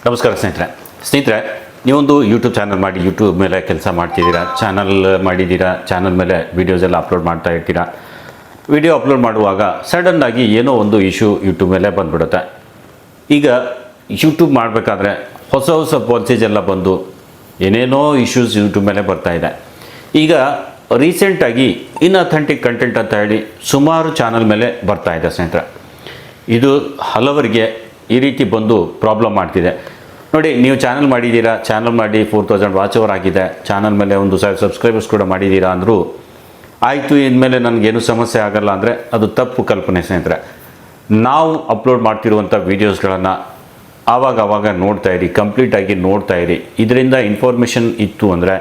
ನಮಸ್ಕಾರ ಸ್ನೇಹಿತರೆ ನೀವೊಂದು ಯೂಟ್ಯೂಬ್ ಚಾನಲ್ ಮಾಡಿ ಯೂಟ್ಯೂಬ್ ಮೇಲೆ ಕೆಲಸ ಮಾಡ್ತಿದ್ದೀರಾ, ಚಾನಲ್ ಮಾಡಿದ್ದೀರಾ, ಚಾನಲ್ ಮೇಲೆ ವೀಡಿಯೋಸ್ ಎಲ್ಲ ಅಪ್ಲೋಡ್ ಮಾಡ್ತಾ ಇರ್ತೀರಾ. ವಿಡಿಯೋ ಅಪ್ಲೋಡ್ ಮಾಡುವಾಗ ಸಡನ್ನಾಗಿ ಏನೋ ಒಂದು ಇಶ್ಯೂ ಯೂಟ್ಯೂಬ್ ಮೇಲೆ ಬಂದ್ಬಿಡುತ್ತೆ. ಈಗ ಯೂಟ್ಯೂಬ್ ಮಾಡಬೇಕಾದ್ರೆ ಹೊಸ ಪಾಲಿಸೀಸ್ ಎಲ್ಲ ಬಂದು ಏನೇನೋ ಇಶ್ಯೂಸ್ ಯೂಟ್ಯೂಬ್ ಮೇಲೆ ಬರ್ತಾ ಇದೆ. ಈಗ ರೀಸೆಂಟಾಗಿ ಇನ್ಅಥೆಂಟಿಕ್ ಕಂಟೆಂಟ್ ಅಂತ ಹೇಳಿ ಸುಮಾರು ಚಾನಲ್ ಮೇಲೆ ಬರ್ತಾ ಇದೆ ಸ್ನೇಹಿತರೆ. ಇದು ಹಲವರಿಗೆ ಈ ರೀತಿ ಬಂದು ಪ್ರಾಬ್ಲಮ್ ಮಾಡ್ತಿದೆ. ನೋಡಿ, ನೀವು ಚಾನಲ್ ಮಾಡಿದ್ದೀರಾ, ಚಾನಲ್ ಮಾಡಿ 4000 ವಾಚ್ ಅವರ್ ಆಗಿದೆ, ಚಾನಲ್ ಮೇಲೆ 1000 ಸಬ್ಸ್ಕ್ರೈಬರ್ಸ್ ಕೂಡ ಮಾಡಿದ್ದೀರಾ ಅಂದರೂ ಆಯಿತು, ಇನ್ಮೇಲೆ ನನಗೇನು ಸಮಸ್ಯೆ ಆಗಲ್ಲ ಅಂದರೆ ಅದು ತಪ್ಪು ಕಲ್ಪನೆ ಸ್ನೇಹಿತರೆ. ನಾವು ಅಪ್ಲೋಡ್ ಮಾಡ್ತಿರುವಂಥ ವೀಡಿಯೋಸ್ಗಳನ್ನು ಆವಾಗ ನೋಡ್ತಾ ಇರಿ, ಕಂಪ್ಲೀಟಾಗಿ ನೋಡ್ತಾ ಇರಿ. ಇದರಿಂದ ಇನ್ಫಾರ್ಮೇಷನ್ ಇತ್ತು ಅಂದರೆ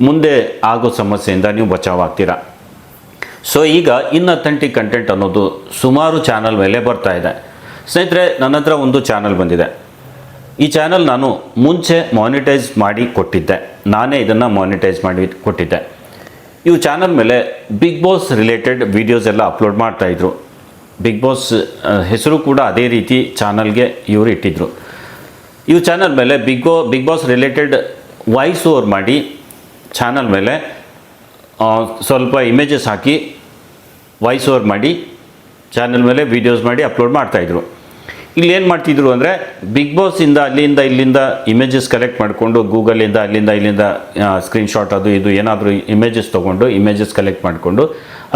ಮುಂದೆ ಆಗೋ ಸಮಸ್ಯೆಯಿಂದ ನೀವು ಬಚಾವಾಗ್ತೀರಾ. ಸೊ ಈಗ ಇನ್ಅಥೆಂಟಿಕ್ ಕಂಟೆಂಟ್ ಅನ್ನೋದು ಸುಮಾರು ಚಾನಲ್ ಮೇಲೆ ಬರ್ತಾ ಇದೆ ಸ್ನೇಹಿತರೆ. ನನ್ನ ಹತ್ರ ಒಂದು ಚಾನಲ್ ಬಂದಿದೆ. ಈ ಚಾನಲ್ ನಾನು ಮುಂಚೆ ಮಾನಿಟೈಸ್ ಮಾಡಿ ಕೊಟ್ಟಿದ್ದೆ, ನಾನೇ ಇದನ್ನು ಮಾನಿಟೈಸ್ ಮಾಡಿ ಕೊಟ್ಟಿದ್ದೆ. ಇವು ಚಾನಲ್ ಮೇಲೆ ಬಿಗ್ ಬಾಸ್ ರಿಲೇಟೆಡ್ ವೀಡಿಯೋಸ್ ಎಲ್ಲ ಅಪ್ಲೋಡ್ ಮಾಡ್ತಾಯಿದ್ರು. ಬಿಗ್ ಬಾಸ್ ಹೆಸರು ಕೂಡ ಅದೇ ರೀತಿ ಚಾನಲ್ಗೆ ಇವರು ಇಟ್ಟಿದ್ರು. ಇವು ಚಾನಲ್ ಮೇಲೆ Bigg Boss related voice over ಮಾಡಿ ಚಾನಲ್ ಮೇಲೆ ಸ್ವಲ್ಪ ಇಮೇಜಸ್ ಹಾಕಿ ವಾಯ್ಸ್ ಓವರ್ ಮಾಡಿ ಚಾನಲ್ ಮೇಲೆ ವೀಡಿಯೋಸ್ ಮಾಡಿ ಅಪ್ಲೋಡ್ ಮಾಡ್ತಾಯಿದ್ರು. ಇಲ್ಲಿ ಏನು ಮಾಡ್ತಿದ್ರು ಅಂದರೆ ಬಿಗ್ ಬಾಸಿಂದ ಇಲ್ಲಿಂದ ಇಮೇಜಸ್ ಕಲೆಕ್ಟ್ ಮಾಡಿಕೊಂಡು ಗೂಗಲಿಂದ ಇಲ್ಲಿಂದ ಸ್ಕ್ರೀನ್ಶಾಟ್ ಅದು ಇದು ಏನಾದರೂ ಇಮೇಜಸ್ ತೊಗೊಂಡು ಇಮೇಜಸ್ ಕಲೆಕ್ಟ್ ಮಾಡಿಕೊಂಡು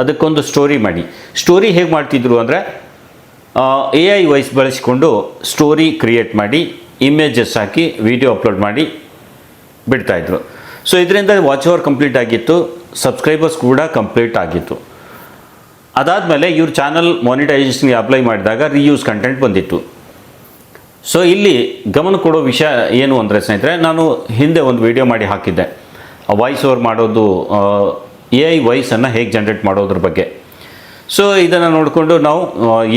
ಅದಕ್ಕೊಂದು ಸ್ಟೋರಿ ಹೇಗೆ ಮಾಡ್ತಿದ್ರು ಅಂದರೆ AI ವಾಯ್ಸ್ ಬಳಸಿಕೊಂಡು ಸ್ಟೋರಿ ಕ್ರಿಯೇಟ್ ಮಾಡಿ ಇಮೇಜಸ್ ಹಾಕಿ ವಿಡಿಯೋ ಅಪ್ಲೋಡ್ ಮಾಡಿ ಬಿಡ್ತಾಯಿದ್ರು. ಸೊ ಇದರಿಂದ ವಾಚ್ ಅವರ್ ಕಂಪ್ಲೀಟ್ ಆಗಿತ್ತು, ಸಬ್ಸ್ಕ್ರೈಬರ್ಸ್ ಕೂಡ ಕಂಪ್ಲೀಟ್ ಆಗಿತ್ತು. ಅದಾದಮೇಲೆ ಇವ್ರ ಚಾನಲ್ ಮಾನಿಟೈಸೇಷನ್ಗೆ ಅಪ್ಲೈ ಮಾಡಿದಾಗ ರೀಯೂಸ್ ಕಂಟೆಂಟ್ ಬಂದಿತ್ತು. ಸೊ ಇಲ್ಲಿ ಗಮನ ಕೊಡೋ ವಿಷಯ ಏನು ಅಂದರೆ ಸ್ನೇಹಿತರೆ, ನಾನು ಹಿಂದೆ ಒಂದು ವಿಡಿಯೋ ಮಾಡಿ ಹಾಕಿದ್ದೆ, ವಾಯ್ಸ್ ಓವರ್ ಮಾಡೋದು AI ವಾಯ್ಸನ್ನು ಹೇಗೆ ಜನ್ರೇಟ್ ಮಾಡೋದ್ರ ಬಗ್ಗೆ. ಸೊ ಇದನ್ನು ನೋಡಿಕೊಂಡು ನಾವು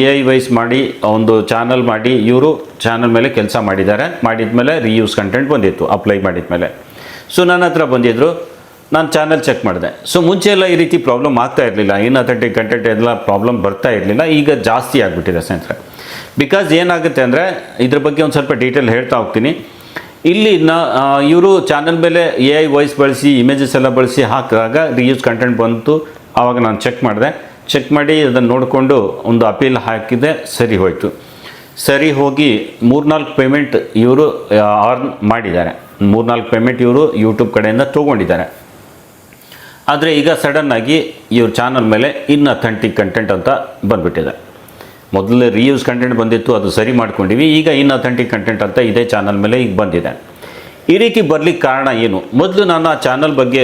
AI ವಾಯ್ಸ್ ಮಾಡಿ ಒಂದು ಚಾನಲ್ ಮಾಡಿ ಇವರು ಚಾನಲ್ ಮೇಲೆ ಕೆಲಸ ಮಾಡಿದ್ಮೇಲೆ ರೀಯೂಸ್ ಕಂಟೆಂಟ್ ಬಂದಿತ್ತು ಅಪ್ಲೈ ಮಾಡಿದ್ಮೇಲೆ. ಸೊ ನನ್ನ ಹತ್ರ ಬಂದಿದ್ದರು, ನಾನು ಚಾನಲ್ ಚೆಕ್ ಮಾಡಿದೆ. ಸೊ ಮುಂಚೆ ಎಲ್ಲ ಈ ರೀತಿ ಪ್ರಾಬ್ಲಮ್ ಆಗ್ತಾ ಇರಲಿಲ್ಲ, ಇನ್ಅಥೆಂಟಿಕ್ ಕಂಟೆಂಟ್ ಎಲ್ಲ ಪ್ರಾಬ್ಲಮ್ ಬರ್ತಾ ಇರಲಿಲ್ಲ. ಈಗ ಜಾಸ್ತಿ ಆಗಿಬಿಟ್ಟಿದೆ ಸ್ನೇಹಿತರೆ. ಬಿಕಾಸ್ ಏನಾಗುತ್ತೆ ಅಂದರೆ ಇದ್ರ ಬಗ್ಗೆ ಒಂದು ಸ್ವಲ್ಪ ಡೀಟೇಲ್ ಹೇಳ್ತಾ ಹೋಗ್ತೀನಿ. ಇಲ್ಲಿ ಇವರು ಚಾನಲ್ ಮೇಲೆ AI ವಾಯ್ಸ್ ಬಳಸಿ ಇಮೇಜಸ್ ಎಲ್ಲ ಬಳಸಿ ಹಾಕಿದಾಗ ರೀಯೂಸ್ ಕಂಟೆಂಟ್ ಬಂತು. ಆವಾಗ ನಾನು ಚೆಕ್ ಮಾಡಿ ಅದನ್ನು ನೋಡಿಕೊಂಡು ಒಂದು ಅಪೀಲ್ ಹಾಕಿದೆ, ಸರಿ ಹೋಯಿತು. ಸರಿ ಹೋಗಿ 3-4 ಪೇಮೆಂಟ್ ಇವರು ಅರ್ನ್ ಮಾಡಿದ್ದಾರೆ, 3-4 ಪೇಮೆಂಟ್ ಇವರು ಯೂಟ್ಯೂಬ್ ಕಡೆಯಿಂದ ತೊಗೊಂಡಿದ್ದಾರೆ. ಆದರೆ ಈಗ ಸಡನ್ನಾಗಿ ಇವ್ರ ಚಾನಲ್ ಮೇಲೆ ಇನ್ಅಥೆಂಟಿಕ್ ಕಂಟೆಂಟ್ ಅಂತ ಬಂದುಬಿಟ್ಟಿದೆ. ಮೊದಲೇ ರೀಯೂಸ್ ಕಂಟೆಂಟ್ ಬಂದಿತ್ತು, ಅದು ಸರಿ ಮಾಡ್ಕೊಂಡಿವಿ. ಈಗ ಇನ್ಅಥೆಂಟಿಕ್ ಕಂಟೆಂಟ್ ಅಂತ ಇದೇ ಚಾನಲ್ ಮೇಲೆ ಈಗ ಬಂದಿದೆ. ಈ ರೀತಿ ಬರಲಿಕ್ಕೆ ಕಾರಣ ಏನು? ಮೊದಲು ನಾನು ಆ ಚಾನಲ್ ಬಗ್ಗೆ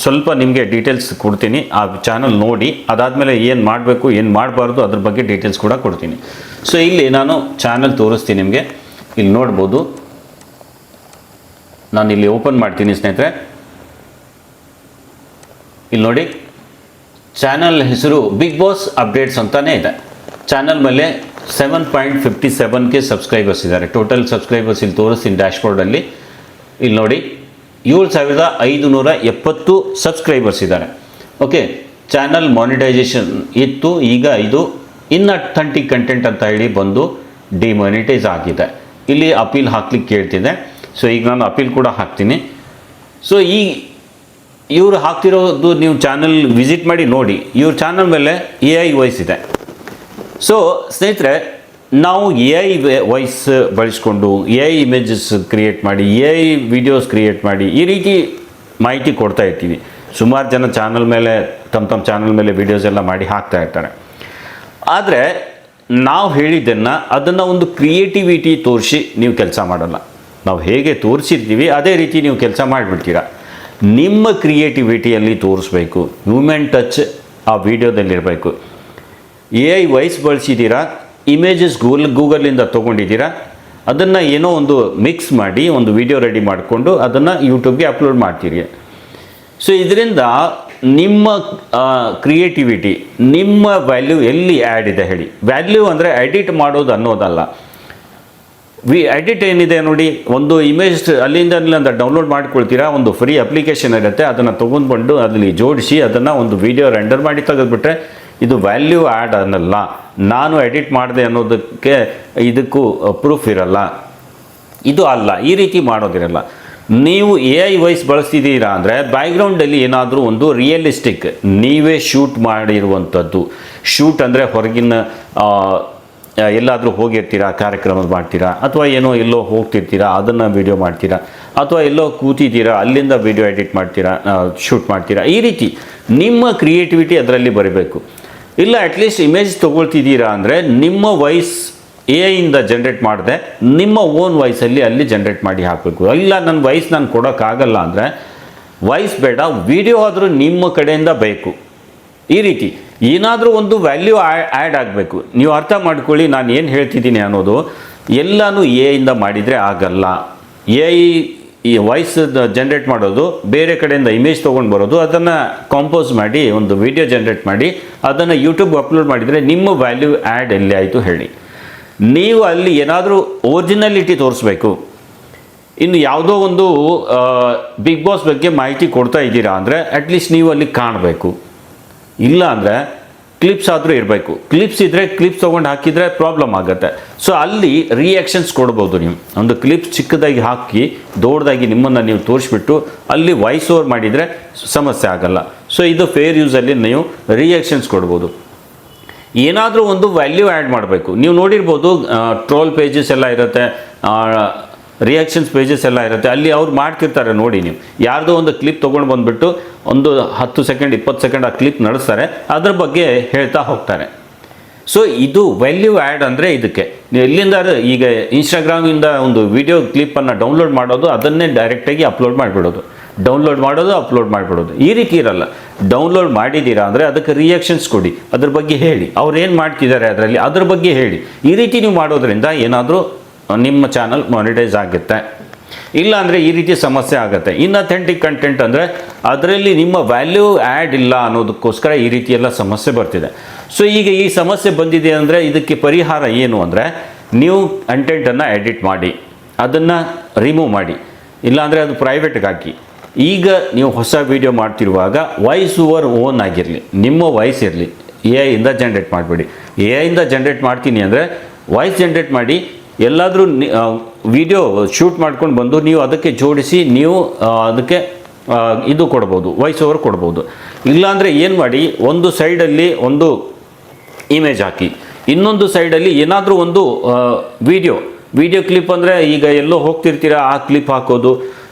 ಸ್ವಲ್ಪ ನಿಮಗೆ ಡೀಟೇಲ್ಸ್ ಕೊಡ್ತೀನಿ. ಆ ಚಾನಲ್ ನೋಡಿ ಅದಾದಮೇಲೆ ಏನು ಮಾಡಬೇಕು ಏನು ಮಾಡಬಾರ್ದು ಅದ್ರ ಬಗ್ಗೆ ಡೀಟೇಲ್ಸ್ ಕೂಡ ಕೊಡ್ತೀನಿ. ಸೊ ಇಲ್ಲಿ ನಾನು ಚಾನಲ್ ತೋರಿಸ್ತೀನಿ ನಿಮಗೆ. ಇಲ್ಲಿ ನೋಡ್ಬೋದು, ನಾನು ಇಲ್ಲಿ ಓಪನ್ ಮಾಡ್ತೀನಿ ಸ್ನೇಹಿತರೆ. ಇಲ್ಲಿ ನೋಡಿ, ಚಾನಲ್ ಹೆಸರು ಬಿಗ್ ಬಾಸ್ ಅಪ್ಡೇಟ್ಸ್ ಅಂತಲೇ ಇದೆ. ಚಾನಲ್ ಮೇಲೆ 7.57K ಸಬ್ಸ್ಕ್ರೈಬರ್ಸ್ ಇದ್ದಾರೆ. ಟೋಟಲ್ ಸಬ್ಸ್ಕ್ರೈಬರ್ಸ್ ಇಲ್ಲಿ ತೋರಿಸ್ತೀನಿ ಡ್ಯಾಶ್ಬೋರ್ಡಲ್ಲಿ. ಇಲ್ಲಿ ನೋಡಿ, 7570 ಸಬ್ಸ್ಕ್ರೈಬರ್ಸ್ ಇದ್ದಾರೆ. ಓಕೆ, ಚಾನಲ್ ಮಾನಿಟೈಸೇಷನ್ ಇತ್ತು, ಈಗ ಇದು ಇನ್ಅಥೆಂಟಿಕ್ ಕಂಟೆಂಟ್ ಅಂತ ಹೇಳಿ ಬಂದು ಡಿಮಾನಿಟೈಸ್ ಆಗಿದೆ. ಇಲ್ಲಿ ಅಪೀಲ್ ಹಾಕ್ಲಿಕ್ಕೆ ಕೇಳ್ತಿದೆ. ಸೊ ಈಗ ನಾನು ಅಪೀಲ್ ಕೂಡ ಹಾಕ್ತೀನಿ. ಸೊ ಇವರು ಹಾಕ್ತಿರೋದು ನೀವು ಚಾನಲ್ ವಿಸಿಟ್ ಮಾಡಿ ನೋಡಿ. ಇವ್ರ ಚಾನಲ್ ಮೇಲೆ AI ವಾಯ್ಸ್ ಇದೆ. ಸೊ ಸ್ನೇಹಿತರೆ, ನಾವು AI ವಾಯ್ಸ್ ಬಳಸ್ಕೊಂಡು AI ಇಮೇಜಸ್ ಕ್ರಿಯೇಟ್ ಮಾಡಿ AI ವಿಡಿಯೋಸ್ ಕ್ರಿಯೇಟ್ ಮಾಡಿ ಈ ರೀತಿ ಮಾಹಿತಿ ಕೊಡ್ತಾ ಇರ್ತೀವಿ. ಸುಮಾರು ಜನ ಚಾನಲ್ ಮೇಲೆ ತಮ್ಮ ಚಾನಲ್ ಮೇಲೆ ವೀಡಿಯೋಸ್ ಎಲ್ಲ ಮಾಡಿ ಹಾಕ್ತಾ ಇರ್ತಾರೆ. ಆದರೆ ನಾವು ಹೇಳಿದ್ದನ್ನು ಅದನ್ನು ಒಂದು ಕ್ರಿಯೇಟಿವಿಟಿ ತೋರಿಸಿ ನೀವು ಕೆಲಸ ಮಾಡಲ್ಲ. ನಾವು ಹೇಗೆ ತೋರಿಸಿರ್ತೀವಿ ಅದೇ ರೀತಿ ನೀವು ಕೆಲಸ ಮಾಡಿಬಿಡ್ತೀರ. ನಿಮ್ಮ ಕ್ರಿಯೇಟಿವಿಟಿಯಲ್ಲಿ ತೋರಿಸ್ಬೇಕು, ಹ್ಯೂಮನ್ ಟಚ್ ಆ ವಿಡಿಯೋದಲ್ಲಿರಬೇಕು. AI ವಾಯ್ಸ್ ಬಳಸಿದ್ದೀರಾ, ಇಮೇಜಸ್ ಗೂಗಲಿಂದ ತೊಗೊಂಡಿದ್ದೀರಾ, ಅದನ್ನು ಏನೋ ಒಂದು ಮಿಕ್ಸ್ ಮಾಡಿ ಒಂದು ವಿಡಿಯೋ ರೆಡಿ ಮಾಡಿಕೊಂಡು ಅದನ್ನು ಯೂಟ್ಯೂಬ್ಗೆ ಅಪ್ಲೋಡ್ ಮಾಡ್ತೀರಿ. ಸೊ ಇದರಿಂದ ನಿಮ್ಮ ಕ್ರಿಯೇಟಿವಿಟಿ, ನಿಮ್ಮ ವ್ಯಾಲ್ಯೂ ಎಲ್ಲಿ ಆ್ಯಡ್ ಇದೆ ಹೇಳಿ. ವ್ಯಾಲ್ಯೂ ಅಂದರೆ ಎಡಿಟ್ ಮಾಡೋದು ಅನ್ನೋದಲ್ಲ. ಎಡಿಟ್ ಏನಿದೆ ನೋಡಿ, ಒಂದು ಇಮೇಜ್ ಅಲ್ಲಿಂದ ಡೌನ್ಲೋಡ್ ಮಾಡ್ಕೊಳ್ತೀರಾ, ಒಂದು ಫ್ರೀ ಅಪ್ಲಿಕೇಶನ್ ಇರುತ್ತೆ, ಅದನ್ನು ತೊಗೊಂಡ್ಬಂದು ಅಲ್ಲಿ ಜೋಡಿಸಿ ಅದನ್ನು ಒಂದು ವಿಡಿಯೋ ರೆಂಡರ್ ಮಾಡಿ ತೆಗೆದುಬಿಟ್ರೆ ಇದು ವ್ಯಾಲ್ಯೂ ಆ್ಯಡ್ ಅನ್ನಲ್ಲ. ನಾನು ಎಡಿಟ್ ಮಾಡಿದೆ ಅನ್ನೋದಕ್ಕೆ ಇದಕ್ಕೂ ಪ್ರೂಫ್ ಇರಲ್ಲ. ಇದು ಅಲ್ಲ, ಈ ರೀತಿ ಮಾಡೋದಿರಲ್ಲ. ನೀವು AI ವಾಯ್ಸ್ ಬಳಸ್ತಿದ್ದೀರಾ ಅಂದರೆ ಬ್ಯಾಕ್ಗ್ರೌಂಡಲ್ಲಿ ಏನಾದರೂ ಒಂದು ರಿಯಲಿಸ್ಟಿಕ್ ನೀವೇ ಶೂಟ್ ಮಾಡಿರುವಂಥದ್ದು, ಶೂಟ್ ಅಂದರೆ ಹೊರಗಿನ ಎಲ್ಲಾದರೂ ಹೋಗಿರ್ತೀರಾ, ಕಾರ್ಯಕ್ರಮ ಮಾಡ್ತೀರಾ, ಅಥವಾ ಏನೋ ಎಲ್ಲೋ ಹೋಗ್ತಿರ್ತೀರಾ ಅದನ್ನು ವಿಡಿಯೋ ಮಾಡ್ತೀರಾ, ಅಥವಾ ಎಲ್ಲೋ ಕೂತಿದ್ದೀರಾ ಅಲ್ಲಿಂದ ವಿಡಿಯೋ ಎಡಿಟ್ ಮಾಡ್ತೀರಾ, ಶೂಟ್ ಮಾಡ್ತೀರಾ. ಈ ರೀತಿ ನಿಮ್ಮ ಕ್ರಿಯೇಟಿವಿಟಿ ಅದರಲ್ಲಿ ಬರಬೇಕು. ಇಲ್ಲ ಅಟ್ಲೀಸ್ಟ್ ಇಮೇಜ್ ತೊಗೊಳ್ತಿದ್ದೀರಾ ಅಂದರೆ ನಿಮ್ಮ ವಾಯ್ಸ್ AI ಜನ್ರೇಟ್ ಮಾಡಿದೆ ನಿಮ್ಮ ಓನ್ ವಾಯ್ಸಲ್ಲಿ ಅಲ್ಲಿ ಜನ್ರೇಟ್ ಮಾಡಿ ಹಾಕಬೇಕು. ಇಲ್ಲ ನನ್ನ ವಾಯ್ಸ್ ನಾನು ಕೊಡೋಕ್ಕಾಗಲ್ಲ ಅಂದರೆ ವಾಯ್ಸ್ ಬೇಡ, ವಿಡಿಯೋ ಆದರೂ ನಿಮ್ಮ ಕಡೆಯಿಂದ ಬೇಕು. ಈ ರೀತಿ ಏನಾದರೂ ಒಂದು ವ್ಯಾಲ್ಯೂ ಆ್ಯಡ್ ಆಗಬೇಕು. ನೀವು ಅರ್ಥ ಮಾಡ್ಕೊಳ್ಳಿ ನಾನು ಏನು ಹೇಳ್ತಿದ್ದೀನಿ ಅನ್ನೋದು. ಎಲ್ಲನೂ AI ಮಾಡಿದರೆ ಆಗಲ್ಲ. AI ಈ ವಾಯ್ಸ್ ಜನ್ರೇಟ್ ಮಾಡೋದು, ಬೇರೆ ಕಡೆಯಿಂದ ಇಮೇಜ್ ತೊಗೊಂಡು ಬರೋದು, ಅದನ್ನು ಕಾಂಪೋಸ್ ಮಾಡಿ ಒಂದು ವಿಡಿಯೋ ಜನ್ರೇಟ್ ಮಾಡಿ ಅದನ್ನು ಯೂಟ್ಯೂಬ್ ಅಪ್ಲೋಡ್ ಮಾಡಿದರೆ ನಿಮ್ಮ ವ್ಯಾಲ್ಯೂ ಆ್ಯಡ್ ಎಲ್ಲಿ ಆಯಿತು ಹೇಳಿ. ನೀವು ಅಲ್ಲಿ ಏನಾದರೂ ಒರಿಜಿನಾಲಿಟಿ ತೋರಿಸ್ಬೇಕು. ಇನ್ನು ಯಾವುದೋ ಒಂದು ಬಿಗ್ ಬಾಸ್ ಬಗ್ಗೆ ಮಾಹಿತಿ ಕೊಡ್ತಾ ಇದ್ದೀರಾ ಅಂದರೆ ಅಟ್ಲೀಸ್ಟ್ ನೀವು ಅಲ್ಲಿ ಕಾಣಬೇಕು. ಇಲ್ಲ ಅಂದರೆ ಕ್ಲಿಪ್ಸ್ ಆದರೂ ಇರಬೇಕು. ಕ್ಲಿಪ್ಸ್ ಇದ್ದರೆ ಕ್ಲಿಪ್ಸ್ ತೊಗೊಂಡು ಹಾಕಿದರೆ ಪ್ರಾಬ್ಲಮ್ ಆಗುತ್ತೆ. ಸೊ ಅಲ್ಲಿ ರಿಯಾಕ್ಷನ್ಸ್ ಕೊಡ್ಬೋದು. ನೀವು ಒಂದು ಕ್ಲಿಪ್ಸ್ ಚಿಕ್ಕದಾಗಿ ಹಾಕಿ ದೊಡ್ಡದಾಗಿ ನಿಮ್ಮನ್ನು ನೀವು ತೋರಿಸ್ಬಿಟ್ಟು ಅಲ್ಲಿ ವಾಯ್ಸ್ ಓವರ್ ಮಾಡಿದರೆ ಸಮಸ್ಯೆ ಆಗಲ್ಲ. ಸೊ ಇದು ಫೇರ್ ಯೂಸಲ್ಲಿ ನೀವು ರಿಯಾಕ್ಷನ್ಸ್ ಕೊಡ್ಬೋದು. ಏನಾದರೂ ಒಂದು ವ್ಯಾಲ್ಯೂ ಆ್ಯಡ್ ಮಾಡಬೇಕು. ನೀವು ನೋಡಿರ್ಬೋದು ಟ್ರೋಲ್ ಪೇಜಸ್ ಎಲ್ಲ ಇರುತ್ತೆ, ರಿಯಾಕ್ಷನ್ಸ್ ಪೇಜಸ್ ಎಲ್ಲ ಇರುತ್ತೆ, ಅಲ್ಲಿ ಅವ್ರು ಮಾಡ್ತಿರ್ತಾರೆ ನೋಡಿ. ನೀವು ಯಾರ್ದೋ ಒಂದು ಕ್ಲಿಪ್ ತೊಗೊಂಡು ಬಂದುಬಿಟ್ಟು ಒಂದು 10 ಸೆಕೆಂಡ್ 20 ಸೆಕೆಂಡ್ ಆ ಕ್ಲಿಪ್ ನಡೆಸ್ತಾರೆ, ಅದ್ರ ಬಗ್ಗೆ ಹೇಳ್ತಾ ಹೋಗ್ತಾರೆ. ಸೊ ಇದು ವ್ಯಾಲ್ಯೂ ಆ್ಯಡ್ ಅಂದರೆ ಇದಕ್ಕೆ. ನೀವು ಎಲ್ಲಿಂದ ಈಗ ಇನ್ಸ್ಟಾಗ್ರಾಮಿಂದ ಒಂದು ವಿಡಿಯೋ ಕ್ಲಿಪ್ಪನ್ನು ಡೌನ್ಲೋಡ್ ಮಾಡೋದು, ಅದನ್ನೇ ಡೈರೆಕ್ಟಾಗಿ ಅಪ್ಲೋಡ್ ಮಾಡಿಬಿಡೋದು, ಡೌನ್ಲೋಡ್ ಮಾಡೋದು ಅಪ್ಲೋಡ್ ಮಾಡಿಬಿಡೋದು. ಈ ರೀತಿ ಇರಲ್ಲ. ಡೌನ್ಲೋಡ್ ಮಾಡಿದ್ದೀರಾ ಅಂದರೆ ಅದಕ್ಕೆ ರಿಯಾಕ್ಷನ್ಸ್ ಕೊಡಿ, ಅದ್ರ ಬಗ್ಗೆ ಹೇಳಿ, ಅವ್ರು ಏನು ಮಾಡ್ತಿದ್ದಾರೆ ಅದರಲ್ಲಿ ಅದ್ರ ಬಗ್ಗೆ ಹೇಳಿ. ಈ ರೀತಿ ನೀವು ಮಾಡೋದ್ರಿಂದ ಏನಾದರೂ ನಿಮ್ಮ ಚಾನಲ್ ಮಾನಿಟೈಸ್ ಆಗುತ್ತೆ. ಇಲ್ಲ ಅಂದರೆ ಈ ರೀತಿ ಸಮಸ್ಯೆ ಆಗುತ್ತೆ. ಇನ್ಅಥೆಂಟಿಕ್ ಕಂಟೆಂಟ್ ಅಂದರೆ ಅದರಲ್ಲಿ ನಿಮ್ಮ ವ್ಯಾಲ್ಯೂ ಆ್ಯಡ್ ಇಲ್ಲ ಅನ್ನೋದಕ್ಕೋಸ್ಕರ ಈ ರೀತಿ ಎಲ್ಲ ಸಮಸ್ಯೆ ಬರ್ತಿದೆ. ಸೊ ಈಗ ಈ ಸಮಸ್ಯೆ ಬಂದಿದೆ ಅಂದರೆ ಇದಕ್ಕೆ ಪರಿಹಾರ ಏನು ಅಂದರೆ ನೀವು ಕಂಟೆಂಟನ್ನು ಎಡಿಟ್ ಮಾಡಿ, ಅದನ್ನು ರಿಮೂವ್ ಮಾಡಿ, ಇಲ್ಲಾಂದರೆ ಅದು ಪ್ರೈವೇಟ್ಗೆ ಹಾಕಿ. ಈಗ ನೀವು ಹೊಸ ವೀಡಿಯೋ ಮಾಡ್ತಿರುವಾಗ ವಾಯ್ಸ್ ಓವರ್ ಓನ್ ಆಗಿರಲಿ, ನಿಮ್ಮ ವಾಯ್ಸ್ ಇರಲಿ, AI ಜನ್ರೇಟ್ ಮಾಡಿಬಿಡಿ. AI ಜನ್ರೇಟ್ ಮಾಡ್ತೀನಿ ಅಂದರೆ ವಾಯ್ಸ್ ಜನ್ರೇಟ್ ಮಾಡಿ, ಎಲ್ಲಾದರೂ ವಿಡಿಯೋ ಶೂಟ್ ಮಾಡ್ಕೊಂಡು ಬಂದು ನೀವು ಅದಕ್ಕೆ ಜೋಡಿಸಿ ನೀವು ಅದಕ್ಕೆ ಇದು ಕೊಡ್ಬೋದು, ವಾಯ್ಸ್ ಓವರ್ ಕೊಡ್ಬೋದು. ಇಲ್ಲಾಂದರೆ ಏನು ಮಾಡಿ, ಒಂದು ಸೈಡಲ್ಲಿ ಒಂದು ಇಮೇಜ್ ಹಾಕಿ, ಇನ್ನೊಂದು ಸೈಡಲ್ಲಿ ಏನಾದರೂ ಒಂದು ವಿಡಿಯೋ ಕ್ಲಿಪ್ ಅಂದರೆ ಈಗ ಎಲ್ಲೋ ಹೋಗ್ತಿರ್ತೀರ ಆ ಕ್ಲಿಪ್ ಹಾಕೋದು.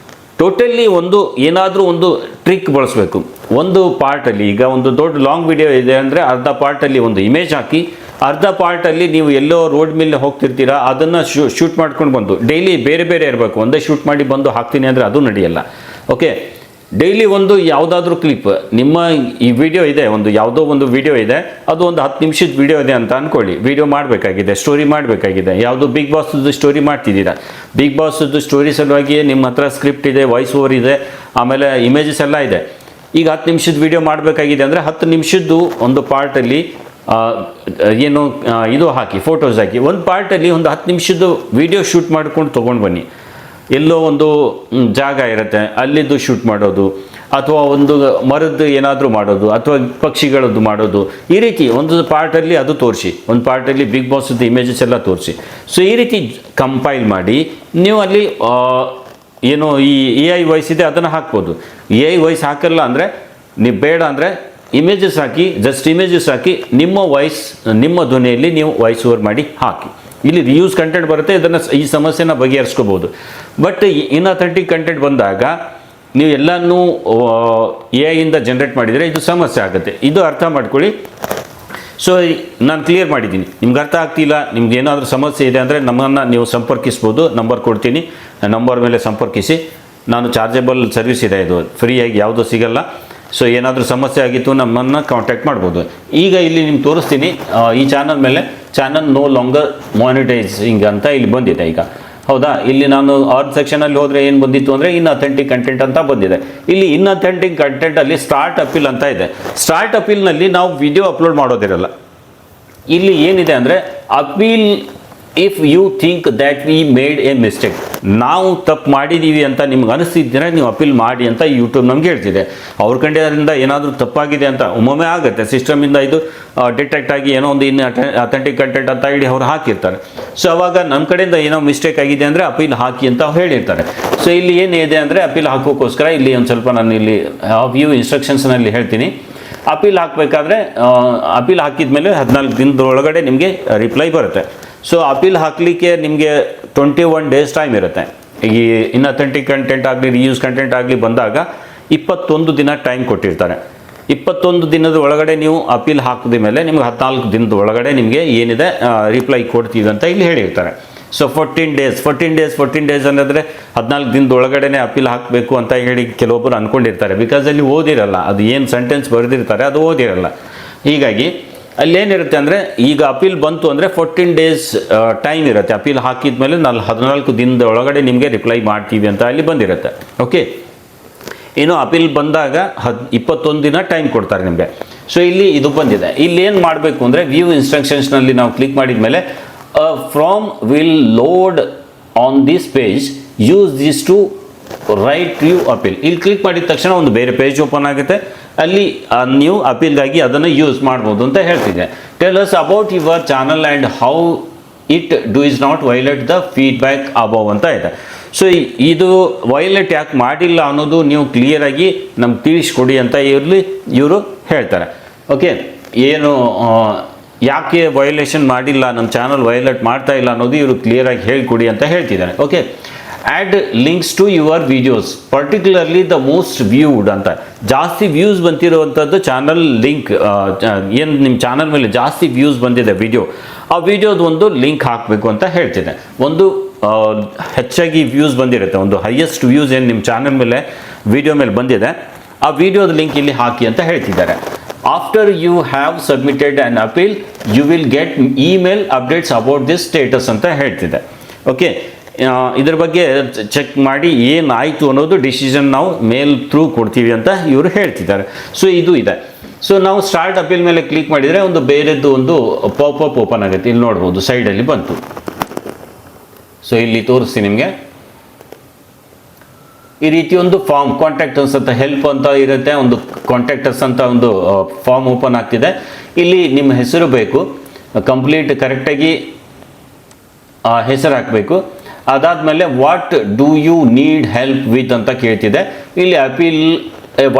ಟೋಟಲಿ ಒಂದು ಏನಾದರೂ ಒಂದು ಟ್ರಿಕ್ ಬಳಸಬೇಕು. ಒಂದು ಪಾರ್ಟಲ್ಲಿ ಈಗ ಒಂದು ದೊಡ್ಡ ಲಾಂಗ್ ವಿಡಿಯೋ ಇದೆ ಅಂದರೆ ಅರ್ಧ ಪಾರ್ಟಲ್ಲಿ ಒಂದು ಇಮೇಜ್ ಹಾಕಿ, ಅರ್ಧ ಪಾರ್ಟಲ್ಲಿ ನೀವು ಎಲ್ಲೋ ರೋಡ್ ಮೇಲೆ ಹೋಗ್ತಿರ್ತೀರಾ ಅದನ್ನು ಶೂಟ್ ಮಾಡ್ಕೊಂಡು ಬಂದು, ಡೈಲಿ ಬೇರೆ ಬೇರೆ ಇರಬೇಕು. ಒಂದೇ ಶೂಟ್ ಮಾಡಿ ಬಂದು ಹಾಕ್ತೀನಿ ಅಂದರೆ ಅದು ನಡೆಯಲ್ಲ. ಓಕೆ, ಡೈಲಿ ಒಂದು ಯಾವುದಾದ್ರೂ ಕ್ಲಿಪ್, ನಿಮ್ಮ ಈ ವಿಡಿಯೋ ಇದೆ, ಒಂದು ಯಾವುದೋ ಒಂದು ವಿಡಿಯೋ ಇದೆ, ಅದು ಒಂದು 10 ನಿಮಿಷದ ವಿಡಿಯೋ ಇದೆ ಅಂತ ಅಂದ್ಕೊಳ್ಳಿ. ವಿಡಿಯೋ ಮಾಡಬೇಕಾಗಿದೆ, ಸ್ಟೋರಿ ಮಾಡಬೇಕಾಗಿದೆ, ಯಾವುದೋ ಬಿಗ್ ಬಾಸ್ದು ಸ್ಟೋರಿ ಮಾಡ್ತಿದ್ದೀರಾ. ಬಿಗ್ ಬಾಸ್ದು ಸ್ಟೋರಿ ಸಲುವಾಗಿ ನಿಮ್ಮ ಹತ್ರ ಸ್ಕ್ರಿಪ್ಟ್ ಇದೆ, ವಾಯ್ಸ್ ಓವರ್ ಇದೆ, ಆಮೇಲೆ ಇಮೇಜಸ್ ಎಲ್ಲ ಇದೆ. ಈಗ 10 ನಿಮಿಷದ ವಿಡಿಯೋ ಮಾಡಬೇಕಾಗಿದೆ ಅಂದರೆ 10 ನಿಮಿಷದ್ದು ಒಂದು ಪಾರ್ಟಲ್ಲಿ ಏನು ಇದು ಹಾಕಿ, ಫೋಟೋಸ್ ಹಾಕಿ, ಒಂದು ಪಾರ್ಟಲ್ಲಿ ಒಂದು 10 ನಿಮಿಷದ್ದು ವಿಡಿಯೋ ಶೂಟ್ ಮಾಡ್ಕೊಂಡು ತೊಗೊಂಡು ಬನ್ನಿ. ಎಲ್ಲೋ ಒಂದು ಜಾಗ ಇರುತ್ತೆ ಅಲ್ಲಿದ್ದು ಶೂಟ್ ಮಾಡೋದು, ಅಥವಾ ಒಂದು ಮರದ್ದು ಏನಾದರೂ ಮಾಡೋದು, ಅಥವಾ ಪಕ್ಷಿಗಳದ್ದು ಮಾಡೋದು. ಈ ರೀತಿ ಒಂದು ಪಾರ್ಟಲ್ಲಿ ಅದು ತೋರಿಸಿ, ಒಂದು ಪಾರ್ಟಲ್ಲಿ ಬಿಗ್ ಬಾಸ್ದು ಇಮೇಜಸ್ ಎಲ್ಲ ತೋರಿಸಿ. ಸೊ ಈ ರೀತಿ ಕಂಪೈಲ್ ಮಾಡಿ ನೀವು ಅಲ್ಲಿ ಏನೋ ಈ AI ವಾಯ್ಸ್ ಇದೆ ಅದನ್ನು ಹಾಕ್ಬೋದು. AI ವಾಯ್ಸ್ ಹಾಕಲ್ಲ ಅಂದರೆ ನೀವು ಬೇಡ ಅಂದರೆ ಇಮೇಜಸ್ ಹಾಕಿ, ಜಸ್ಟ್ ಇಮೇಜಸ್ ಹಾಕಿ ನಿಮ್ಮ ವಾಯ್ಸ್, ನಿಮ್ಮ ಧ್ವನಿಯಲ್ಲಿ ನೀವು ವಾಯ್ಸ್ ಓವರ್ ಮಾಡಿ ಹಾಕಿ. ಇಲ್ಲಿ ರಿಯೂಸ್ ಕಂಟೆಂಟ್ ಬರುತ್ತೆ, ಇದನ್ನು ಈ ಸಮಸ್ಯೆನ ಬಗೆಹರಿಸ್ಕೋಬೋದು. ಬಟ್ ಇನ್ಅಥೆಂಟಿಕ್ ಕಂಟೆಂಟ್ ಬಂದಾಗ ನೀವು ಎಲ್ಲನೂ AI ಜನ್ರೇಟ್ ಮಾಡಿದರೆ ಇದು ಸಮಸ್ಯೆ ಆಗುತ್ತೆ. ಇದು ಅರ್ಥ ಮಾಡ್ಕೊಳ್ಳಿ. ಸೊ ನಾನು ಕ್ಲಿಯರ್ ಮಾಡಿದ್ದೀನಿ. ನಿಮ್ಗೆ ಅರ್ಥ ಆಗ್ತಿಲ್ಲ, ನಿಮ್ಗೆ ಏನಾದರೂ ಸಮಸ್ಯೆ ಇದೆ ಅಂದರೆ ನಮ್ಮನ್ನು ನೀವು ಸಂಪರ್ಕಿಸ್ಬೋದು. ನಂಬರ್ ಕೊಡ್ತೀನಿ, ನಂಬರ್ ಮೇಲೆ ಸಂಪರ್ಕಿಸಿ. ನಾನು ಚಾರ್ಜಬಲ್ ಸರ್ವಿಸ್ ಇದೆ, ಇದು ಫ್ರೀಯಾಗಿ ಯಾವುದೂ ಸಿಗಲ್ಲ. ಸೊ ಏನಾದರೂ ಸಮಸ್ಯೆ ಆಗಿತ್ತು ನಮ್ಮನ್ನು ಕಾಂಟ್ಯಾಕ್ಟ್ ಮಾಡ್ಬೋದು. ಈಗ ಇಲ್ಲಿ ನಿಮ್ಗೆ ತೋರಿಸ್ತೀನಿ, ಈ ಚಾನಲ್ ಮೇಲೆ ಚಾನಲ್ ನೋ ಲಾಂಗರ್ ಮಾನಿಟೈಸಿಂಗ್ ಅಂತ ಇಲ್ಲಿ ಬಂದಿದೆ ಈಗ. ಹೌದಾ, ಇಲ್ಲಿ ನಾನು ಆರ್ಟ್ ಸೆಕ್ಷನಲ್ಲಿ ಹೋದರೆ ಏನು ಬಂದಿತ್ತು ಅಂದರೆ ಇನ್ಅಥೆಂಟಿಕ್ ಕಂಟೆಂಟ್ ಅಂತ ಬಂದಿದೆ. ಇಲ್ಲಿ ಇನ್ಅಥೆಂಟಿಕ್ ಕಂಟೆಂಟಲ್ಲಿ ಸ್ಟಾರ್ಟ್ ಅಪೀಲ್ ಅಂತ ಇದೆ. ಸ್ಟಾರ್ಟ್ ಅಪೀಲ್ನಲ್ಲಿ ನಾವು ವಿಡಿಯೋ ಅಪ್ಲೋಡ್ ಮಾಡೋದಿರಲ್ಲ. ಇಲ್ಲಿ ಏನಿದೆ ಅಂದರೆ appeal if you think that we made a mistake. ನಾವು ತಪ್ಪು ಮಾಡಿದ್ದೀವಿ ಅಂತ ನಿಮ್ಗೆ ಅನಿಸ್ತಿದ್ದೀರ ನೀವು ಅಪೀಲ್ ಮಾಡಿ ಅಂತ ಯೂಟ್ಯೂಬ್ ನಮ್ಗೆ ಹೇಳ್ತಿದೆ. ಅವ್ರ ಕಡೆಯಿಂದ ಏನಾದರೂ ತಪ್ಪಾಗಿದೆ ಅಂತ ಒಮ್ಮೊಮ್ಮೆ ಆಗುತ್ತೆ, ಸಿಸ್ಟಮಿಂದ ಇದು ಡಿಟೆಕ್ಟ್ ಆಗಿ ಏನೋ ಒಂದು ಇನ್ನು ಅಥೆಂಟಿಕ್ ಕಂಟೆಂಟ್ ಅಂತ ಹೇಳಿ ಅವ್ರು ಹಾಕಿರ್ತಾರೆ. ಸೊ ಅವಾಗ ನಮ್ಮ ಕಡೆಯಿಂದ ಏನೋ ಮಿಸ್ಟೇಕ್ ಆಗಿದೆ ಅಂದರೆ ಅಪೀಲ್ ಹಾಕಿ ಅಂತ ಅವ್ರು ಹೇಳಿರ್ತಾರೆ. ಸೊ ಇಲ್ಲಿ ಏನಿದೆ ಅಂದರೆ ಅಪೀಲ್ ಹಾಕೋಕ್ಕೋಸ್ಕರ ಇಲ್ಲಿ ಒಂದು ಸ್ವಲ್ಪ ನಾನು ಇಲ್ಲಿ ವ್ಯೂ ಇನ್ಸ್ಟ್ರಕ್ಷನ್ಸ್ನಲ್ಲಿ ಹೇಳ್ತೀನಿ. ಅಪೀಲ್ ಹಾಕಬೇಕಾದ್ರೆ ಅಪೀಲ್ ಹಾಕಿದ ಮೇಲೆ 14 ದಿನದೊಳಗಡೆ ನಿಮಗೆ ರಿಪ್ಲೈ ಬರುತ್ತೆ. ಸೊ ಅಪೀಲ್ ಹಾಕಲಿಕ್ಕೆ ನಿಮಗೆ 21 ಡೇಸ್ ಟೈಮ್ ಇರುತ್ತೆ. ಈ ಇನ್ಅಥೆಂಟಿಕ್ ಕಂಟೆಂಟ್ ಆಗಲಿ ರಿಯೂಸ್ ಕಂಟೆಂಟ್ ಆಗಲಿ ಬಂದಾಗ 21 ದಿನ ಟೈಮ್ ಕೊಟ್ಟಿರ್ತಾರೆ. 21 ದಿನದ ಒಳಗಡೆ ನೀವು ಅಪೀಲ್ ಹಾಕಿದ ಮೇಲೆ ನಿಮ್ಗೆ 14 ದಿನದ ಒಳಗಡೆ ನಿಮಗೆ ಏನಿದೆ ರಿಪ್ಲೈ ಕೊಡ್ತೀವಿ ಅಂತ ಇಲ್ಲಿ ಹೇಳಿರ್ತಾರೆ. ಸೊ 14 ಡೇಸ್ ಅನ್ನೋದ್ರೆ 14 ದಿನದ ಒಳಗಡೆ ಅಪೀಲ್ ಹಾಕಬೇಕು ಅಂತ ಹೇಳಿ ಕೆಲವೊಬ್ಬರು ಅಂದ್ಕೊಂಡಿರ್ತಾರೆ. ಬಿಕಾಸ್ ಅಲ್ಲಿ ಓದಿರಲ್ಲ, ಅದು ಏನು ಸೆಂಟೆನ್ಸ್ ಬರೆದಿರ್ತಾರೆ ಅದು ಓದಿರಲ್ಲ. ಹೀಗಾಗಿ ಅಲ್ಲೇನಿರುತ್ತೆ ಅಂದರೆ ಈಗ ಅಪೀಲ್ ಬಂತು ಅಂದರೆ 14 ಡೇಸ್ ಟೈಮ್ ಇರುತ್ತೆ. ಅಪೀಲ್ ಹಾಕಿದ ಮೇಲೆ 14 ದಿನದ ಒಳಗಡೆ ನಿಮಗೆ ರಿಪ್ಲೈ ಮಾಡ್ತೀವಿ ಅಂತ ಅಲ್ಲಿ ಬಂದಿರುತ್ತೆ. ಓಕೆ, ಇನ್ನು ಅಪೀಲ್ ಬಂದಾಗ 21 ದಿನ ಟೈಮ್ ಕೊಡ್ತಾರೆ ನಿಮಗೆ. ಸೊ ಇಲ್ಲಿ ಇದು ಬಂದಿದೆ. ಇಲ್ಲಿ ಏನು ಮಾಡಬೇಕು ಅಂದರೆ ವ್ಯೂ ಇನ್ಸ್ಟ್ರಕ್ಷನ್ಸ್ನಲ್ಲಿ ನಾವು ಕ್ಲಿಕ್ ಮಾಡಿದ ಮೇಲೆ from will load on this page, use this to write you appeal. ಇಲ್ಲಿ ಕ್ಲಿಕ್ ಮಾಡಿದ ತಕ್ಷಣ ಒಂದು ಬೇರೆ ಪೇಜ್ ಓಪನ್ ಆಗುತ್ತೆ. ಅಲ್ಲಿ ನೀವು ಅಪೀಲ್ಗಾಗಿ ಅದನ್ನು ಯೂಸ್ ಮಾಡ್ಬೋದು ಅಂತ ಹೇಳ್ತಿದ್ದೆ. Tell us about your channel and how it dos not violate the feedback above ಅಂತ ಇದೆ. ಸೊ ಇದು ವೈಲೇಟ್ ಯಾಕೆ ಮಾಡಿಲ್ಲ ಅನ್ನೋದು ನೀವು ಕ್ಲಿಯರಾಗಿ ನಮ್ಗೆ ತಿಳಿಸ್ಕೊಡಿ ಅಂತ ಇವರು ಹೇಳ್ತಾರೆ. ಓಕೆ, ಏನು ಯಾಕೆ ವೈಲೇಷನ್ ಮಾಡಿಲ್ಲ, ನಮ್ಮ ಚಾನಲ್ ವೈಲೇಟ್ ಮಾಡ್ತಾ ಇಲ್ಲ ಅನ್ನೋದು ಇವರು ಕ್ಲಿಯರಾಗಿ ಹೇಳ್ಕೊಡಿ ಅಂತ ಹೇಳ್ತಿದ್ದಾರೆ. Okay, add links to your videos particularly the most viewed ಅಂತ. ಜಾಸ್ತಿ ವ್ಯೂಸ್ ಬಂದಿರುವಂಥದ್ದು ಚಾನಲ್ ಲಿಂಕ್, ಏನು ನಿಮ್ಮ ಚಾನಲ್ ಮೇಲೆ ಜಾಸ್ತಿ ವ್ಯೂಸ್ ಬಂದಿದೆ ವಿಡಿಯೋ, ಆ ವಿಡಿಯೋದು ಒಂದು ಲಿಂಕ್ ಹಾಕಬೇಕು ಅಂತ ಹೇಳ್ತಿದೆ. ಒಂದು ಹೆಚ್ಚಾಗಿ ವ್ಯೂಸ್ ಬಂದಿರುತ್ತೆ, ಒಂದು ಹೈಯೆಸ್ಟ್ ವ್ಯೂಸ್ ಏನು ನಿಮ್ಮ ಚಾನಲ್ ಮೇಲೆ ವಿಡಿಯೋ ಮೇಲೆ ಬಂದಿದೆ, ಆ ವಿಡಿಯೋದ ಲಿಂಕ್ ಇಲ್ಲಿ ಹಾಕಿ ಅಂತ ಹೇಳ್ತಿದ್ದಾರೆ. After you have submitted an appeal you will get email updates about this status ಅಂತ ಹೇಳ್ತಿದೆ. ಓಕೆ, ಇದ್ರ ಬಗ್ಗೆ ಚೆಕ್ ಮಾಡಿ ಏನಾಯಿತು ಅನ್ನೋದು ಡಿಸಿಷನ್ ನಾವು ಮೇಲ್ ಥ್ರೂ ಕೊಡ್ತೀವಿ ಅಂತ ಇವರು ಹೇಳ್ತಿದ್ದಾರೆ. ಸೊ ಇದು ಇದೆ. ಸೊ ನಾವು ಸ್ಟಾರ್ಟ್ ಅಪೀಲ್ ಮೇಲೆ ಕ್ಲಿಕ್ ಮಾಡಿದರೆ ಒಂದು ಬೇರೆದ್ದು ಒಂದು ಪಾಪಪ್ ಓಪನ್ ಆಗುತ್ತೆ. ಇಲ್ಲಿ ನೋಡ್ಬೋದು ಸೈಡಲ್ಲಿ ಬಂತು. ಸೊ ಇಲ್ಲಿ ತೋರಿಸ್ತೀನಿ ನಿಮಗೆ. ಈ ರೀತಿ ಒಂದು ಫಾರ್ಮ್ ಕಾಂಟ್ಯಾಕ್ಟರ್ಸ್ ಅಂತ ಹೆಲ್ಪ್ ಅಂತ ಇರುತ್ತೆ, ಒಂದು ಕಾಂಟ್ಯಾಕ್ಟರ್ಸ್ ಅಂತ ಒಂದು ಫಾರ್ಮ್ ಓಪನ್ ಆಗ್ತಿದೆ. ಇಲ್ಲಿ ನಿಮ್ಮ ಹೆಸರು ಬೇಕು, ಕಂಪ್ಲೀಟ್ ಕರೆಕ್ಟಾಗಿ ಹೆಸರು ಹಾಕಬೇಕು. ಅದಾದಮೇಲೆ what do you need help with ಅಂತ ಕೇಳ್ತಿದೆ. ಇಲ್ಲಿ appeal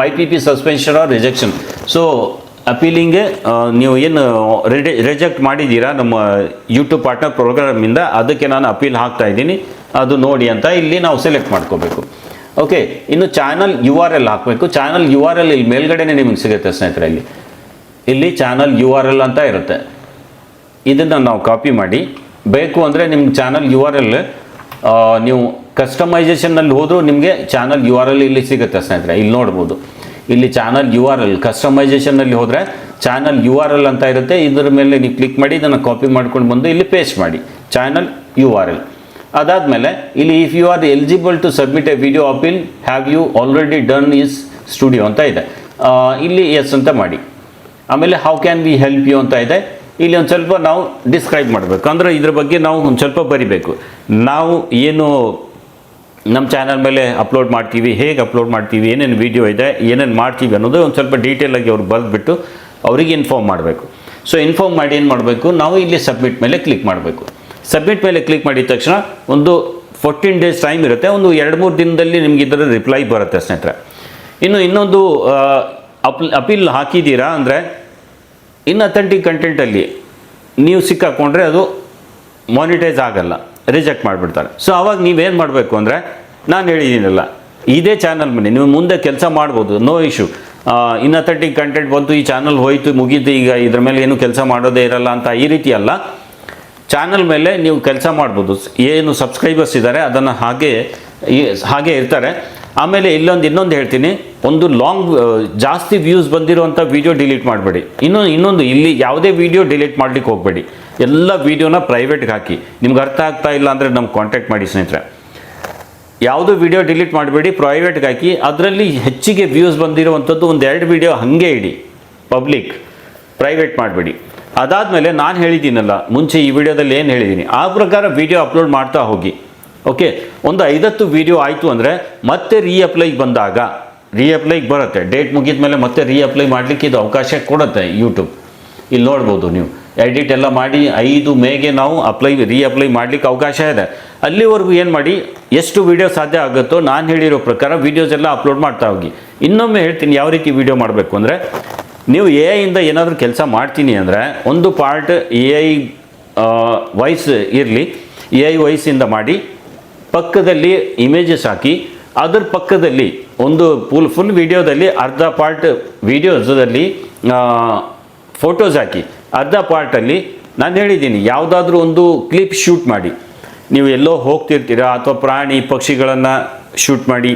YPP suspension or rejection. So ಅಪೀಲಿಂಗ್ಗೆ ನೀವು ಏನು ರಿಜೆಕ್ಟ್ ಮಾಡಿದ್ದೀರಾ ನಮ್ಮ ಯೂಟ್ಯೂಬ್ ಪಾರ್ಟ್ನರ್ ಪ್ರೋಗ್ರಾಮಿಂದ, ಅದಕ್ಕೆ ನಾನು ಅಪೀಲ್ ಹಾಕ್ತಾ ಇದ್ದೀನಿ, ಅದು ನೋಡಿ ಅಂತ ಇಲ್ಲಿ ನಾವು ಸೆಲೆಕ್ಟ್ ಮಾಡ್ಕೋಬೇಕು. ಓಕೆ, ಇನ್ನು ಚಾನಲ್ URL ಹಾಕಬೇಕು. ಚಾನಲ್ URL ಇಲ್ಲಿ ಮೇಲ್ಗಡೆನೇ ನಿಮಗೆ ಸಿಗುತ್ತೆ ಸ್ನೇಹಿತರೆ. ಇಲ್ಲಿ ಚಾನಲ್ URL ಅಂತ ಇರುತ್ತೆ. ಇದನ್ನು ನಾವು ಕಾಪಿ ಮಾಡಿ ಬೇಕು ಅಂದರೆ ನಿಮ್ಮ ಚಾನಲ್ URL ನೀವು ಕಸ್ಟಮೈಸೇಷನ್ನಲ್ಲಿ ಹೋದರೂ ನಿಮಗೆ ಚಾನಲ್ URL ಇಲ್ಲಿ ಸಿಗುತ್ತೆ ಸ್ನೇಹಿತರೆ. ಇಲ್ಲಿ ನೋಡ್ಬೋದು, ಇಲ್ಲಿ ಚಾನಲ್ URL ಕಸ್ಟಮೈಸೇಷನ್ನಲ್ಲಿ ಹೋದರೆ ಚಾನಲ್ URL ಅಂತ ಇರುತ್ತೆ. ಇದರ ಮೇಲೆ ನೀವು ಕ್ಲಿಕ್ ಮಾಡಿ ಇದನ್ನು ಕಾಪಿ ಮಾಡ್ಕೊಂಡು ಬಂದು ಇಲ್ಲಿ ಪೇಸ್ಟ್ ಮಾಡಿ ಚಾನಲ್ URL. ಅದಾದಮೇಲೆ ಇಲ್ಲಿ if you are eligible to submit a video appeal have you already done is studio ಅಂತ ಇದೆ. ಇಲ್ಲಿ ಎಸ್ ಅಂತ ಮಾಡಿ. ಆಮೇಲೆ how can we help you ಅಂತ ಇದೆ. ಇಲ್ಲಿ ಒಂದು ಸ್ವಲ್ಪ ನಾವು ಡಿಸ್ಕ್ರೈಬ್ ಮಾಡಬೇಕು, ಅಂದರೆ ಇದ್ರ ಬಗ್ಗೆ ನಾವು ಒಂದು ಸ್ವಲ್ಪ ಬರಿಬೇಕು. ನಾವು ಏನು ನಮ್ಮ ಚಾನಲ್ ಮೇಲೆ ಅಪ್ಲೋಡ್ ಮಾಡ್ತೀವಿ, ಹೇಗೆ ಅಪ್ಲೋಡ್ ಮಾಡ್ತೀವಿ, ಏನೇನು ವಿಡಿಯೋ ಇದೆ, ಏನೇನು ಮಾಡ್ತೀವಿ ಅನ್ನೋದು ಒಂದು ಸ್ವಲ್ಪ ಡೀಟೇಲಾಗಿ ಅವ್ರು ಬರೆದ್ಬಿಟ್ಟು ಅವರಿಗೆ ಇನ್ಫಾರ್ಮ್ ಮಾಡಬೇಕು. ಸೊ ಇನ್ಫಾರ್ಮ್ ಮಾಡಿ ಏನು ಮಾಡಬೇಕು, ನಾವು ಇಲ್ಲಿ ಸಬ್ಮಿಟ್ ಮೇಲೆ ಕ್ಲಿಕ್ ಮಾಡಬೇಕು. ಸಬ್ಮಿಟ್ ಮೇಲೆ ಕ್ಲಿಕ್ ಮಾಡಿದ ತಕ್ಷಣ ಒಂದು 14 ಡೇಸ್ ಟೈಮ್ ಇರುತ್ತೆ. ಒಂದು 2-3 ದಿನದಲ್ಲಿ ನಿಮ್ಗೆ ಇದರ ರಿಪ್ಲೈ ಬರುತ್ತೆ ಸ್ನೇಹಿತರೆ. ಇನ್ನೊಂದು ಅಪೀಲ್ ಹಾಕಿದ್ದೀರಾ ಅಂದರೆ ಇನ್ಅಥೆಂಟಿಕ್ ಕಂಟೆಂಟಲ್ಲಿ ನೀವು ಸಿಕ್ಕಾಕೊಂಡ್ರೆ ಅದು ಮಾನಿಟೈಸ್ ಆಗಲ್ಲ, ರಿಜೆಕ್ಟ್ ಮಾಡಿಬಿಡ್ತಾರೆ. ಸೊ ಆವಾಗ ನೀವೇನು ಮಾಡಬೇಕು ಅಂದರೆ, ನಾನು ಹೇಳಿದ್ದೀನಲ್ಲ, ಇದೇ ಚಾನಲ್ ಮೇಲೆ ನೀವು ಮುಂದೆ ಕೆಲಸ ಮಾಡ್ಬೋದು, ನೋ ಇಶ್ಯೂ. ಇನ್ಅಥೆಂಟಿಕ್ ಕಂಟೆಂಟ್ ಬಂತು, ಈ ಚಾನಲ್ ಹೋಯಿತು, ಮುಗೀತು, ಈಗ ಇದ್ರ ಮೇಲೆ ಏನು ಕೆಲಸ ಮಾಡೋದೇ ಇರಲ್ಲ ಅಂತ ಈ ರೀತಿ ಅಲ್ಲ. ಚಾನಲ್ ಮೇಲೆ ನೀವು ಕೆಲಸ ಮಾಡ್ಬೋದು. ಏನು ಸಬ್ಸ್ಕ್ರೈಬರ್ಸ್ ಇದ್ದಾರೆ ಅದನ್ನು ಹಾಗೆ ಇರ್ತಾರೆ. ಆಮೇಲೆ ಇನ್ನೊಂದು ಹೇಳ್ತೀನಿ, ಒಂದು ಜಾಸ್ತಿ ವ್ಯೂಸ್ ಬಂದಿರುವಂಥ ವೀಡಿಯೋ ಡಿಲೀಟ್ ಮಾಡಬೇಡಿ. ಇನ್ನೊಂದು ಇಲ್ಲಿ ಯಾವುದೇ ವೀಡಿಯೋ ಡಿಲೀಟ್ ಮಾಡಲಿಕ್ಕೆ ಹೋಗಬೇಡಿ. ಎಲ್ಲ ವೀಡಿಯೋನ ಪ್ರೈವೇಟ್ಗೆ ಹಾಕಿ. ನಿಮ್ಗೆ ಅರ್ಥ ಆಗ್ತಾ ಇಲ್ಲ ಅಂದರೆ ನಮ್ಗೆ ಕಾಂಟ್ಯಾಕ್ಟ್ ಮಾಡಿ ಸ್ನೇಹಿತರೆ. ಯಾವುದೋ ವೀಡಿಯೋ ಡಿಲೀಟ್ ಮಾಡಬೇಡಿ, ಪ್ರೈವೇಟ್ಗೆ ಹಾಕಿ. ಅದರಲ್ಲಿ ಹೆಚ್ಚಿಗೆ ವ್ಯೂಸ್ ಬಂದಿರುವಂಥದ್ದು 1-2 ವೀಡಿಯೋ ಹಾಗೆ ಇಡಿ, ಪಬ್ಲಿಕ್, ಪ್ರೈವೇಟ್ ಮಾಡಬೇಡಿ. ಅದಾದಮೇಲೆ ನಾನು ಹೇಳಿದ್ದೀನಲ್ಲ ಮುಂಚೆ ಈ ವಿಡಿಯೋದಲ್ಲಿ ಏನು ಹೇಳಿದ್ದೀನಿ ಆ ಪ್ರಕಾರ ವೀಡಿಯೋ ಅಪ್ಲೋಡ್ ಮಾಡ್ತಾ ಹೋಗಿ. ಓಕೆ, ಒಂದು 5 ವಿಡಿಯೋ ಆಯಿತು ಅಂದರೆ ಮತ್ತೆ ರೀಅಪ್ಲೈಗೆ ಬಂದಾಗ ರೀಅಪ್ಲೈಗೆ ಬರುತ್ತೆ. ಡೇಟ್ ಮುಗಿದ ಮೇಲೆ ಮತ್ತೆ ರೀಅಪ್ಲೈ ಮಾಡಲಿಕ್ಕೆ ಇದು ಅವಕಾಶ ಕೊಡುತ್ತೆ ಯೂಟ್ಯೂಬ್. ಇಲ್ಲಿ ನೋಡ್ಬೋದು ನೀವು, ಎಡಿಟ್ ಎಲ್ಲ ಮಾಡಿ 5 ಮೇಗೆ ನಾವು ರೀಅಪ್ಲೈ ಮಾಡಲಿಕ್ಕೆ ಅವಕಾಶ ಇದೆ. ಅಲ್ಲಿವರೆಗೂ ಏನು ಮಾಡಿ, ಎಷ್ಟು ವೀಡಿಯೋ ಸಾಧ್ಯ ಆಗುತ್ತೋ ನಾನು ಹೇಳಿರೋ ಪ್ರಕಾರ ವೀಡಿಯೋಸ್ ಎಲ್ಲ ಅಪ್ಲೋಡ್ ಮಾಡ್ತಾ ಹೋಗಿ. ಇನ್ನೊಮ್ಮೆ ಹೇಳ್ತೀನಿ ಯಾವ ರೀತಿ ವೀಡಿಯೋ ಮಾಡಬೇಕು ಅಂದರೆ, ನೀವು AI ಇಂದ ಏನಾದರೂ ಕೆಲಸ ಮಾಡ್ತೀನಿ ಅಂದರೆ ಒಂದು ಪಾರ್ಟ್ AI ವಾಯ್ಸ್ ಇರಲಿ, AI ವಾಯ್ಸಿಂದ ಮಾಡಿ ಪಕ್ಕದಲ್ಲಿ ಇಮೇಜಸ್ ಹಾಕಿ, ಅದರ ಪಕ್ಕದಲ್ಲಿ ಒಂದು ಫುಲ್ ವಿಡಿಯೋದಲ್ಲಿ ಅರ್ಧ ಪಾರ್ಟ್ ವಿಡಿಯೋಸಲ್ಲಿ ಫೋಟೋಸ್ ಹಾಕಿ, ಅರ್ಧ ಪಾರ್ಟಲ್ಲಿ ನಾನು ಹೇಳಿದ್ದೀನಿ ಯಾವುದಾದ್ರೂ ಒಂದು ಕ್ಲಿಪ್ ಶೂಟ್ ಮಾಡಿ. ನೀವು ಎಲ್ಲೋ ಹೋಗ್ತಿರ್ತೀರಾ ಅಥವಾ ಪ್ರಾಣಿ ಪಕ್ಷಿಗಳನ್ನು ಶೂಟ್ ಮಾಡಿ,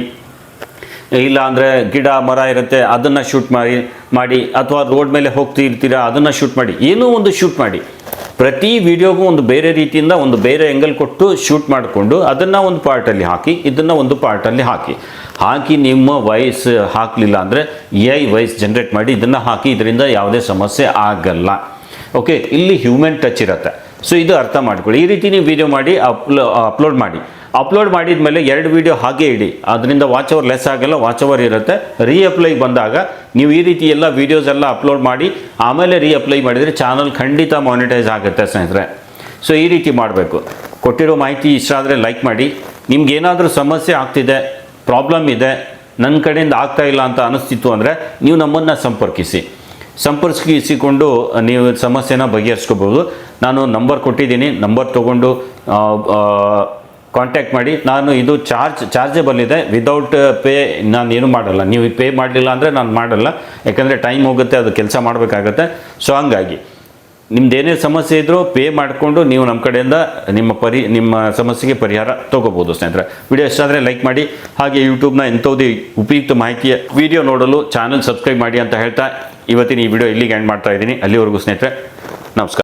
ಇಲ್ಲ ಅಂದರೆ ಗಿಡ ಮರ ಇರುತ್ತೆ ಅದನ್ನು ಶೂಟ್ ಮಾಡಿ ಅಥವಾ ರೋಡ್ ಮೇಲೆ ಹೋಗ್ತಿರ್ತೀರಾ ಅದನ್ನು ಶೂಟ್ ಮಾಡಿ, ಏನೋ ಒಂದು ಶೂಟ್ ಮಾಡಿ. ಪ್ರತಿ ವಿಡಿಯೋಗೂ ಒಂದು ಬೇರೆ ರೀತಿಯಿಂದ ಒಂದು ಬೇರೆ ಆ್ಯಂಗಲ್ ಕೊಟ್ಟು ಶೂಟ್ ಮಾಡಿಕೊಂಡು ಅದನ್ನು ಒಂದು ಪಾರ್ಟಲ್ಲಿ ಹಾಕಿ, ಇದನ್ನು ಒಂದು ಪಾರ್ಟಲ್ಲಿ ಹಾಕಿ ನಿಮ್ಮ ವಾಯ್ಸ್ ಹಾಕಲಿಲ್ಲ ಅಂದರೆ AI ವಾಯ್ಸ್ ಜನ್ರೇಟ್ ಮಾಡಿ ಇದನ್ನು ಹಾಕಿ, ಇದರಿಂದ ಯಾವುದೇ ಸಮಸ್ಯೆ ಆಗಲ್ಲ. ಓಕೆ, ಇಲ್ಲಿ ಹ್ಯೂಮನ್ ಟಚ್ ಇರುತ್ತೆ. ಸೊ ಇದು ಅರ್ಥ ಮಾಡ್ಕೊಳ್ಳಿ. ಈ ರೀತಿ ನೀವು ವಿಡಿಯೋ ಮಾಡಿ ಅಪ್ಲೋಡ್ ಮಾಡಿದ ಮೇಲೆ 2 ವಿಡಿಯೋ ಹಾಗೆ ಇಡಿ, ಅದರಿಂದ ವಾಚ್ ಅವರ್ ಲೆಸ್ ಆಗಲ್ಲ, ವಾಚ್ ಅವರ್ ಇರುತ್ತೆ. ರೀಅಪ್ಲೈಗೆ ಬಂದಾಗ ನೀವು ಈ ರೀತಿ ಎಲ್ಲ ವೀಡಿಯೋಸ್ ಎಲ್ಲ ಅಪ್ಲೋಡ್ ಮಾಡಿ ಆಮೇಲೆ ರೀಅಪ್ಲೈ ಮಾಡಿದರೆ ಚಾನಲ್ ಖಂಡಿತ ಮಾನಿಟೈಸ್ ಆಗುತ್ತೆ ಸ್ನೇಹಿತರೆ. ಸೊ ಈ ರೀತಿ ಮಾಡಬೇಕು. ಕೊಟ್ಟಿರೋ ಮಾಹಿತಿ ಇಷ್ಟ ಆದರೆ ಲೈಕ್ ಮಾಡಿ. ನಿಮ್ಗೆ ಏನಾದರೂ ಸಮಸ್ಯೆ ಆಗ್ತಿದೆ, ಪ್ರಾಬ್ಲಮ್ ಇದೆ, ನನ್ನ ಕಡೆಯಿಂದ ಆಗ್ತಾ ಇಲ್ಲ ಅಂತ ಅನಿಸ್ತಿತ್ತು ಅಂದರೆ ನೀವು ನಮ್ಮನ್ನು ಸಂಪರ್ಕಿಸಿಕೊಂಡು ನೀವು ಸಮಸ್ಯೆನ ಬಗೆಹರಿಸ್ಕೋಬೋದು. ನಾನು ನಂಬರ್ ಕೊಟ್ಟಿದ್ದೀನಿ, ನಂಬರ್ ತೊಗೊಂಡು ಕಾಂಟ್ಯಾಕ್ಟ್ ಮಾಡಿ. ನಾನು ಇದು ಚಾರ್ಜಬಲ್ ಇದೆ, ವಿದೌಟ್ ಪೇ ನಾನು ಏನು ಮಾಡಲ್ಲ. ನೀವು ಪೇ ಮಾಡಲಿಲ್ಲ ಅಂದರೆ ನಾನು ಮಾಡಲ್ಲ, ಯಾಕಂದರೆ ಟೈಮ್ ಹೋಗುತ್ತೆ, ಅದು ಕೆಲಸ ಮಾಡಬೇಕಾಗತ್ತೆ. ಸೊ ಹಂಗಾಗಿ ನಿಮ್ದೇನೇ ಸಮಸ್ಯೆ ಇದ್ದರೂ ಪೇ ಮಾಡಿಕೊಂಡು ನೀವು ನಮ್ಮ ಕಡೆಯಿಂದ ನಿಮ್ಮ ಸಮಸ್ಯೆಗೆ ಪರಿಹಾರ ತೊಗೋಬೋದು ಸ್ನೇಹಿತರೆ. ವಿಡಿಯೋ ಇಷ್ಟ ಆದರೆ ಲೈಕ್ ಮಾಡಿ. ಹಾಗೆ ಯೂಟ್ಯೂಬ್ನ ಎಂಥವುದೇ ಉಪಯುಕ್ತ ಮಾಹಿತಿಯ ವಿಡಿಯೋ ನೋಡಲು ಚಾನಲ್ ಸಬ್ಸ್ಕ್ರೈಬ್ ಮಾಡಿ ಅಂತ ಹೇಳ್ತಾ ಇವತ್ತಿನ ಈ ವಿಡಿಯೋ ಇಲ್ಲಿಗೆ ಎಂಡ್ ಮಾಡ್ತಾ ಇದ್ದೀನಿ. ಅಲ್ಲಿವರೆಗೂ ಸ್ನೇಹಿತರೆ ನಮಸ್ಕಾರ.